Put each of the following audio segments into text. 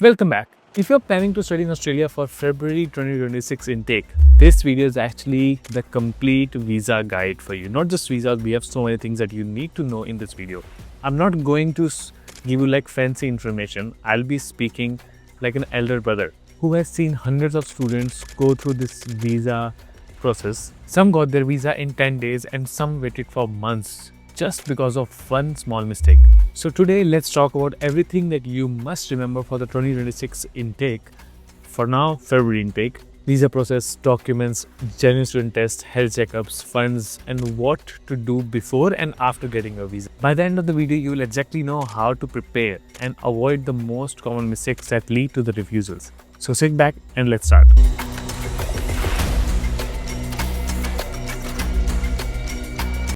Welcome back. If you're planning to study in Australia for February 2026 intake, this video is actually the complete visa guide for you. Not just visas, we have so many things that you need to know in this video. I'm not going to give you like fancy information. I'll be speaking like an elder brother who has seen hundreds of students go through this visa process. Some got their visa in 10 days and some waited for months just because of one small mistake. So today let's talk about everything that you must remember for the 2026 intake. For now, February intake, visa process, documents, genuine student tests, health checkups, funds, and what to do before and after getting your visa. By the end of the video, you will exactly know how to prepare and avoid the most common mistakes that lead to the refusals. So sit back and let's start.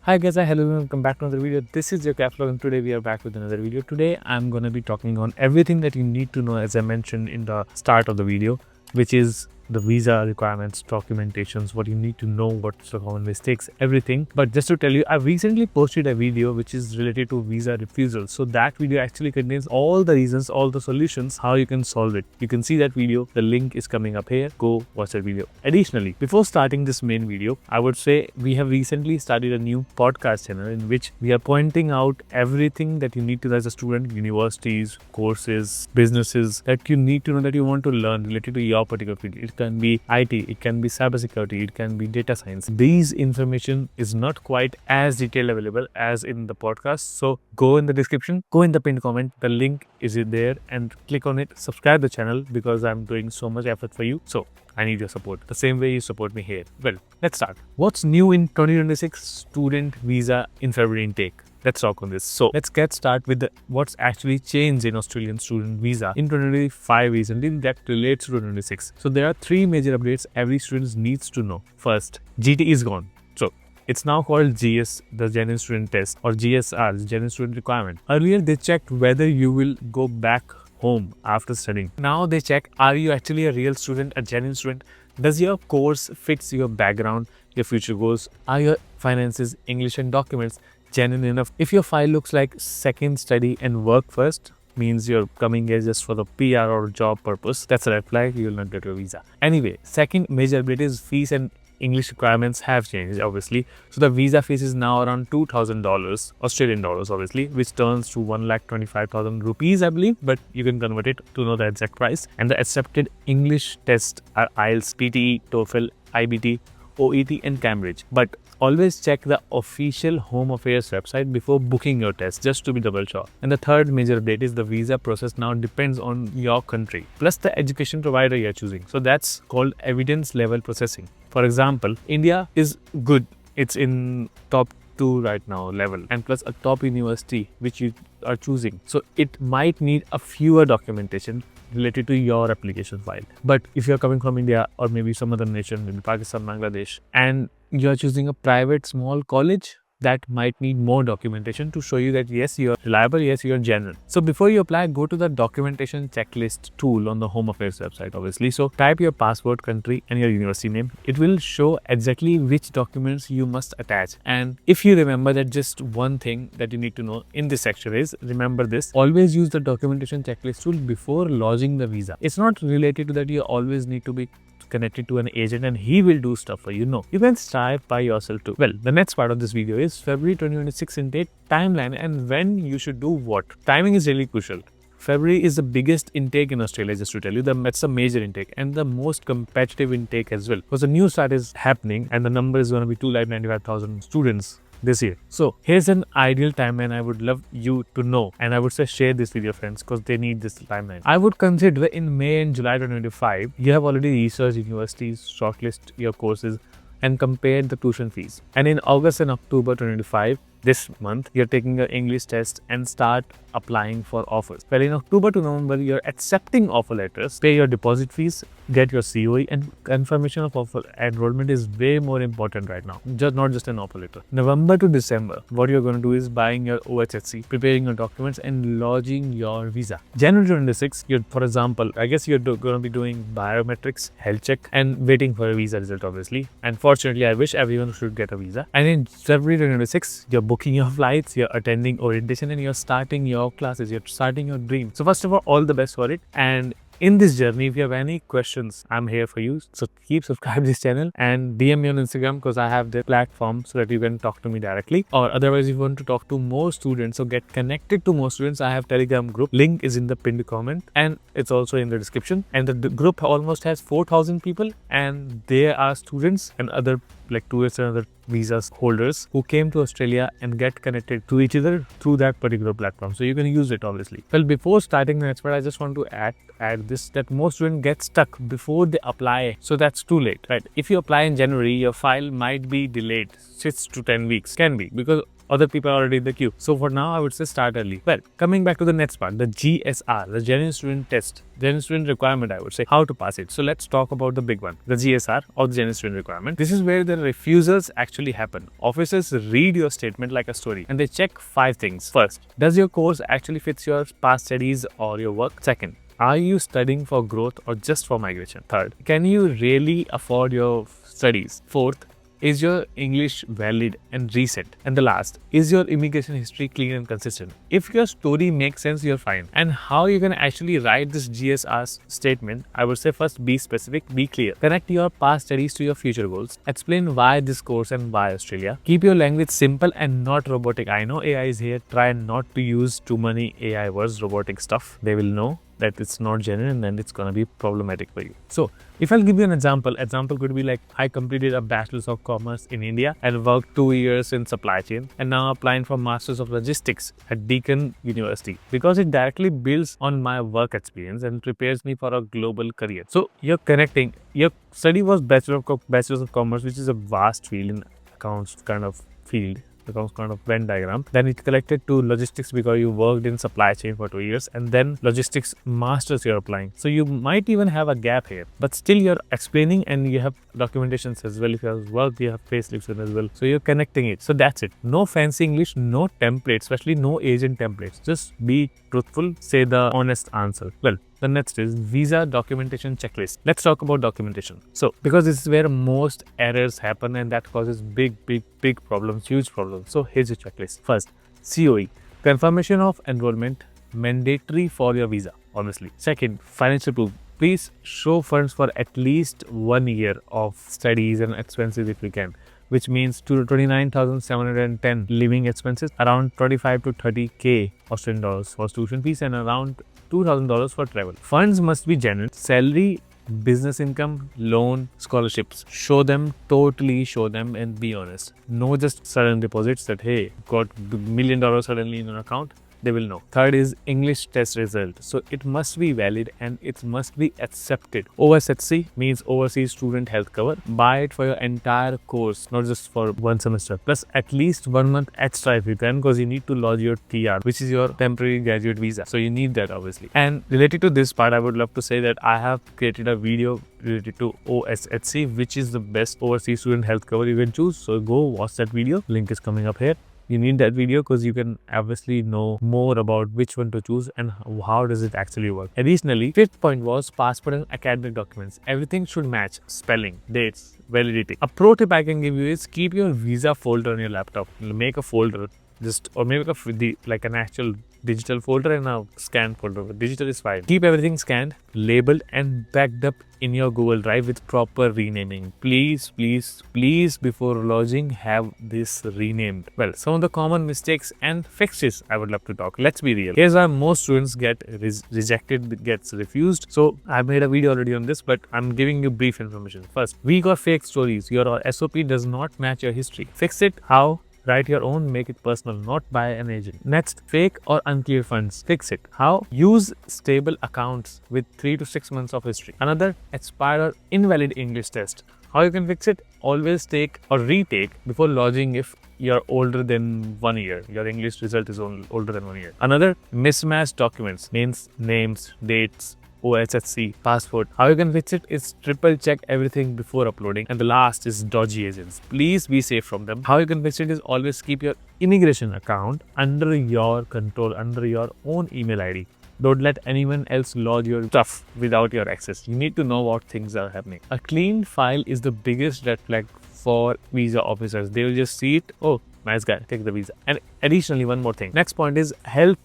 Hi guys, hello and welcome back to another video. This is your KapsLock and today we are back with another video. Today I'm going to be talking on everything that you need to know, as I mentioned in the start of the video, which is the visa requirements, documentations, what you need to know, what's the common mistakes, everything. But just to tell you, I've recently posted a video which is related to visa refusal. So that video actually contains all the reasons, all the solutions, how you can solve it. You can see that video. The link is coming up here. Go watch that video. Additionally, before starting this main video, I would say we have recently started a new podcast channel in which we are pointing out everything that you need to know as a student, universities, courses, businesses that you need to know, that you want to learn related to your particular field. It can be IT, it can be cybersecurity, it can be data science. These information is not quite as detailed available as in the podcast. So go in the description, go in the pinned comment. The link is there and click on it. Subscribe the channel because I'm doing so much effort for you. So I need your support the same way you support me here. Well, let's start. What's new in 2026 student visa in February intake? Let's talk on this. So let's get started with what's actually changed in Australian student visa in 2025 recently that relates to 2026. So there are three major updates every student needs to know. First, GTE is gone. So it's now called GS, the Genuine Student Test, or GSR, the Genuine Student Requirement. Earlier, they checked whether you will go back home after studying. Now they check, are you actually a real student, a genuine student? Does your course fits your background, your future goals? Are your finances, English and documents genuine enough? If your file looks like second study and work first, means you're coming here just for the PR or job purpose, that's a red flag, you will not get your visa. Anyway, second major update is fees and English requirements have changed, obviously. So the visa fees is now around $2,000, Australian dollars, obviously, which turns to 1,25,000 rupees, I believe, but you can convert it to know the exact price. And the accepted English tests are IELTS, PTE, TOEFL, IBT, OET and Cambridge. But always check the official Home Affairs website before booking your test, just to be double sure. And the third major update is the visa process now depends on your country, plus the education provider you're choosing. So that's called evidence level processing. For example, India is good. It's in top 2 right now level, and plus a top university which you are choosing. So it might need a fewer documentation related to your application file. But if you're coming from India or maybe some other nation, maybe Pakistan, Bangladesh, and you're choosing a private small college, that might need more documentation to show you that yes, you're reliable, yes, you're genuine. So before you apply, go to the documentation checklist tool on the Home Affairs website, obviously. So type your passport, country and your university name. It will show exactly which documents you must attach. And if you remember that, just one thing that you need to know in this section is, remember this, always use the documentation checklist tool before lodging the visa. It's not related to that you always need to be connected to an agent and he will do stuff for you. No, you can strive by yourself too. Well, the next part of this video is February 2026 intake timeline and when you should do what. Timing is really crucial. February is the biggest intake in Australia, just to tell you. That's a major intake and the most competitive intake as well, because the new start is happening and the number is going to be 2,95,000 students this year. So here's an ideal timeline I would love you to know, and I would say share this with your friends because they need this timeline. I would consider in May and July 2025, you have already researched universities, shortlist your courses and compared the tuition fees. And in August and October 2025, this month, you're taking an English test and start applying for offers. Well, in October to November, you're accepting offer letters, pay your deposit fees, get your COE, and confirmation of offer enrollment is way more important right now. Not just an offer letter. November to December, what you're going to do is buying your OSHC, preparing your documents, and lodging your visa. January 26, for example, I guess you're going to be doing biometrics, health check, and waiting for a visa result, obviously. And fortunately, I wish everyone should get a visa. And in February 26, you're booking your flights, you're attending orientation, and you're starting your classes, you're starting your dream. So first of all the best for it. And in this journey, if you have any questions, I'm here for you. So keep subscribe this channel and DM me on Instagram, because I have the platform so that you can talk to me directly. Or otherwise, if you want to talk to more students or get connected to more students, I have Telegram group. Link is in the pinned comment and it's also in the description. And the group almost has 4,000 people, and there are students and other like tourists and other visas holders who came to Australia and get connected to each other through that particular platform. So you can use it obviously. Well, before starting the next part, I just want to add this, that most students get stuck before they apply. So that's too late, right? If you apply in January, your file might be delayed 6 to 10 weeks, can be, because other people are already in the queue. So for now, I would say start early. Well, coming back to the next part, the GSR, the Genuine Student Test, Genuine Student Requirement, I would say, how to pass it. So let's talk about the big one, the GSR or the Genuine Student Requirement. This is where the refusals actually happen. Officers read your statement like a story and they check 5 things. First, does your course actually fits your past studies or your work? Second, are you studying for growth or just for migration? Third, can you really afford your studies? Fourth, is your English valid and recent? And the last, is your immigration history clean and consistent? If your story makes sense, you're fine. And how you can actually write this GSR statement, I would say first, be specific, be clear. Connect your past studies to your future goals. Explain why this course and why Australia. Keep your language simple and not robotic. I know AI is here. Try not to use too many AI words, robotic stuff. They will know that it's not genuine and it's gonna be problematic for you. So if I'll give you an example could be like, I completed a Bachelor's of Commerce in India and worked 2 years in supply chain and now applying for Masters of Logistics at Deakin University, because it directly builds on my work experience and prepares me for a global career. So you're connecting, your study was Bachelor's of Commerce, which is a vast field in accounts kind of field. Becomes kind of Venn diagram. Then it connected to logistics because you worked in supply chain for 2 years, and then logistics masters you're applying. So you might even have a gap here, but still you're explaining and you have documentations as well. If you have worked, you have payslips as well. So you're connecting it. So that's it. No fancy English, no templates, especially no agent templates. Just be truthful, say the honest answer. Well, the next is visa documentation checklist. Let's talk about documentation. So because this is where most errors happen and that causes big problems, huge problems. So here's your checklist. First, COE, confirmation of enrollment, mandatory for your visa, honestly. Second, financial proof. Please show funds for at least 1 year of studies and expenses if you can, which means 29,710 living expenses, around 25 to 30k Australian dollars for tuition fees, and around $2,000 for travel. Funds must be genuine. Salary, business income, loan, scholarships. Show them, totally show them, and be honest. No just sudden deposits that, hey, got $1 million suddenly in an account. They will know. Third is English test result. So it must be valid and it must be accepted. OSHC means Overseas Student Health Cover. Buy it for your entire course, not just for 1 semester. Plus at least 1 month extra if you can, because you need to lodge your TR, which is your temporary graduate visa. So you need that obviously. And related to this part, I would love to say that I have created a video related to OSHC, which is the best overseas student health cover you can choose. So go watch that video. Link is coming up here. You need that video because you can obviously know more about which one to choose and how does it actually work. Additionally, 5th point was passport and academic documents. Everything should match: spelling, dates, validity. A pro tip I can give you is keep your visa folder on your laptop. Make a folder, or make like an actual digital folder and a scanned folder. Digital is fine. Keep everything scanned, labeled, and backed up in your Google Drive with proper renaming. Please, before lodging, have this renamed. Well, some of the common mistakes and fixes I would love to talk. Let's be real. Here's why most students get rejected, gets refused. So I made a video already on this, but I'm giving you brief information. First, weak or fake stories. Your SOP does not match your history. Fix it. How? Write your own, make it personal, not by an agent. Next, fake or unclear funds. Fix it. How? Use stable accounts with 3 to 6 months of history. Another, expired or invalid English test. How you can fix it? Always take or retake before lodging if you're older than 1 year. Your English result is older than 1 year. Another, mismatched documents. Means names, dates, OSHC, passport. How you can fix it is triple check everything before uploading. And the last is dodgy agents. Please be safe from them. How you can fix it is always keep your immigration account under your control, under your own email ID. Don't let anyone else lodge your stuff without your access. You need to know what things are happening. A clean file is the biggest red flag for visa officers. They will just see it. Oh, nice guy, take the visa. And additionally, one more thing. Next point is health,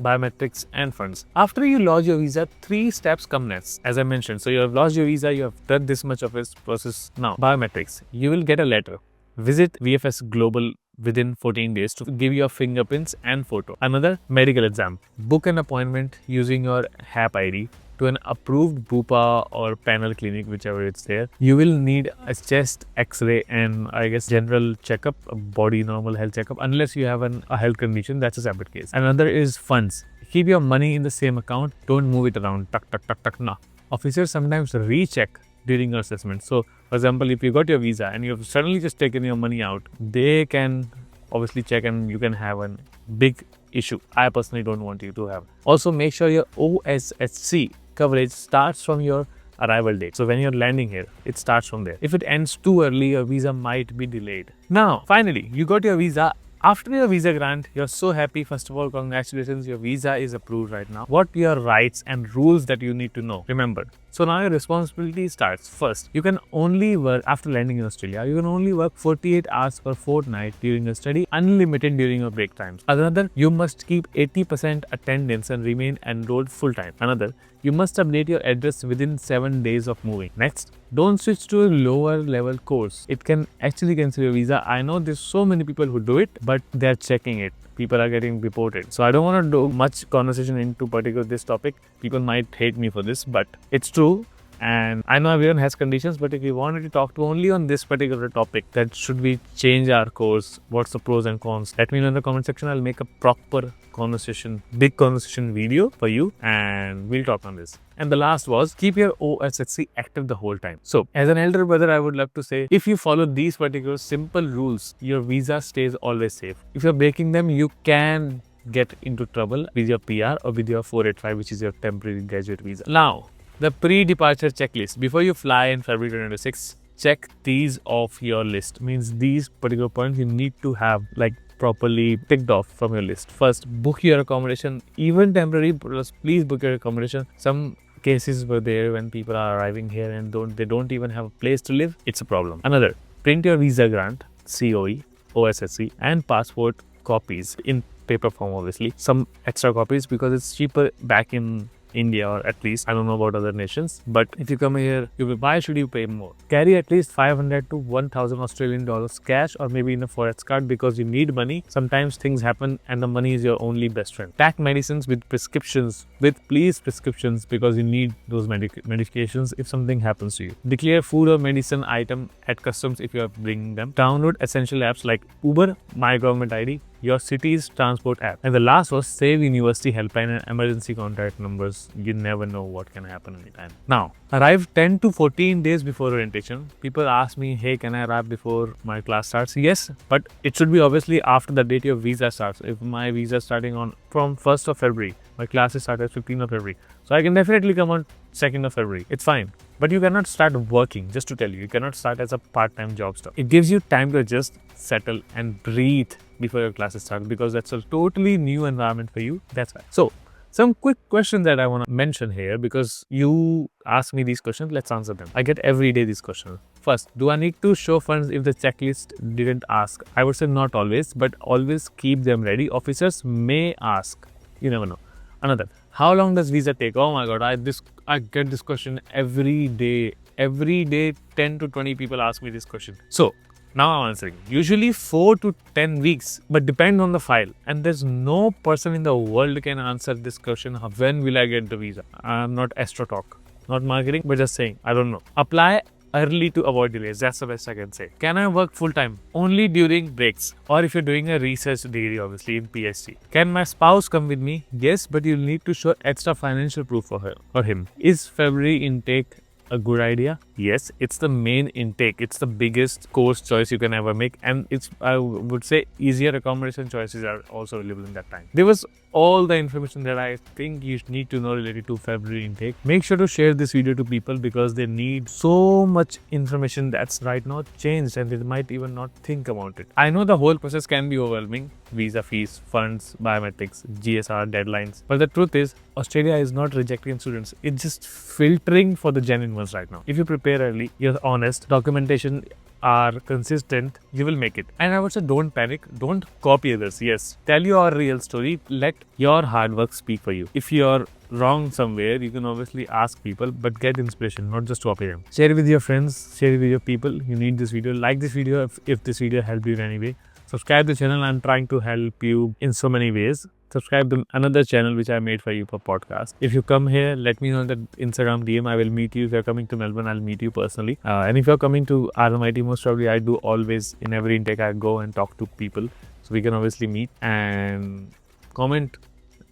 biometrics and funds. After you lodge your visa, 3 steps come next, as I mentioned. So you have lodged your visa, you have done this much of this process. Now, biometrics, you will get a letter. Visit VFS Global within 14 days to give your fingerprints and photo. Another, medical exam. Book an appointment using your HAP ID to an approved BUPA or panel clinic, whichever it's there. You will need a chest x-ray and I guess general checkup, a body normal health checkup, unless you have a health condition. That's a separate case. Another is funds. Keep your money in the same account. Don't move it around. Tuck, tuck, tuck, tuck. No. Officers sometimes recheck during your assessment. So, for example, if you got your visa and you have suddenly just taken your money out, they can obviously check and you can have a big issue. I personally don't want you to have. Also, make sure your OSHC coverage starts from your arrival date. So when you're landing here, it starts from there. If it ends too early, your visa might be delayed. Now, finally, you got your visa. After your visa grant, you're so happy. First of all, congratulations, your visa is approved right now. What are your rights and rules that you need to know? Remember. So now your responsibility starts. First, you can only work after landing in Australia. You can only work 48 hours per fortnight during your study, unlimited during your break times. Another, you must keep 80% attendance and remain enrolled full time. Another, you must update your address within 7 days of moving. Next, don't switch to a lower level course. It can actually cancel your visa. I know there's so many people who do it, but they're checking it. People are getting reported. So I don't want to do much conversation into particular this topic. People might hate me for this, but it's true. And I know everyone has conditions, but if you wanted to talk to only on this particular topic, that should we change our course? What's the pros and cons? Let me know in the comment section. I'll make a proper conversation, big conversation video for you and we'll talk on this. And the last was keep your OSHC active the whole time. So as an elder brother, I would love to say, if you follow these particular simple rules, your visa stays always safe. If you're breaking them, you can get into trouble with your PR or with your 485, which is your temporary graduate visa. Now, the pre-departure checklist. Before you fly in February 2026, check these off your list. Means these particular points you need to have like properly ticked off from your list. First, book your accommodation, even temporary. Please book your accommodation. Some cases were there when people are arriving here and they don't even have a place to live. It's a problem. Another, print your visa grant, COE, OSHC, and passport copies in paper form. Obviously, some extra copies because it's cheaper back in India, or at least I don't know about other nations, but if you come here, why should you pay more? Carry at least 500 to 1000 Australian dollars cash or maybe in a forex card because you need money. Sometimes things happen and the money is your only best friend. Pack medicines with prescriptions, please prescriptions, because you need those medications if something happens to you. Declare food or medicine item at customs if you are bringing them. Download essential apps like Uber, My Government ID, your city's transport app. And the last was save university helpline and emergency contact numbers. You never know what can happen anytime. Now, arrive 10 to 14 days before orientation. People ask me, hey, can I arrive before my class starts? Yes, but it should be obviously after the date your visa starts. If my visa is starting from 1st of February, my classes start at 15th of February. So I can definitely come on 2nd of February. It's fine. But you cannot start working, just to tell you. You cannot start as a part-time job stuff. It gives you time to just settle and breathe before your classes start because that's a totally new environment for you. That's why. So, some quick questions that I want to mention here because you ask me these questions. Let's answer them. I get every day these questions. First, do I need to show funds if the checklist didn't ask? I would say not always, but always keep them ready. Officers may ask. You never know. Another, how long does visa take? Oh my God, I get this question every day. Every day, 10 to 20 people ask me this question. So, now I'm answering. Usually 4 to 10 weeks, but depend on the file. And there's no person in the world can answer this question. When will I get the visa? I'm not Astro Talk, not marketing, but just saying, I don't know. Apply early to avoid delays. That's the best I can say. Can I work full time? Only during breaks or if you're doing a research degree, obviously in PhD. Can my spouse come with me? Yes, but you'll need to show extra financial proof for her or him. Is February intake a good idea? Yes, it's the main intake. It's the biggest course choice you can ever make, and it's, I would say, easier accommodation choices are also available in that time. There was all the information that I think you need to know related to February intake. Make sure to share this video to people because they need so much information that's right now changed and they might even not think about it. I know the whole process can be overwhelming. Visa fees, funds, biometrics, GSR, deadlines. But the truth is, Australia is not rejecting students. It's just filtering for the genuine ones right now. If you prepare early, you're honest, documentation are consistent, you will make it. And I would say don't panic, don't copy others. Yes, tell your real story, let your hard work speak for you. If you're wrong somewhere, you can obviously ask people, but get inspiration, not just copy them. Share it with your friends, share it with your people. You need this video. Like this video if this video helped you in any way. Subscribe to the channel. I'm trying to help you in so many ways. Subscribe to another channel which I made for you for podcast. If you come here, let me know in the Instagram DM. I will meet you. If you're coming to Melbourne, I'll meet you personally. And if you're coming to RMIT, most probably I do always in every intake I go and talk to people. So we can obviously meet and comment,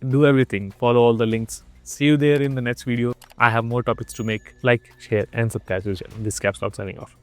do everything, follow all the links. See you there in the next video. I have more topics to make. Like, share and subscribe to the channel. This is KapsLock signing off.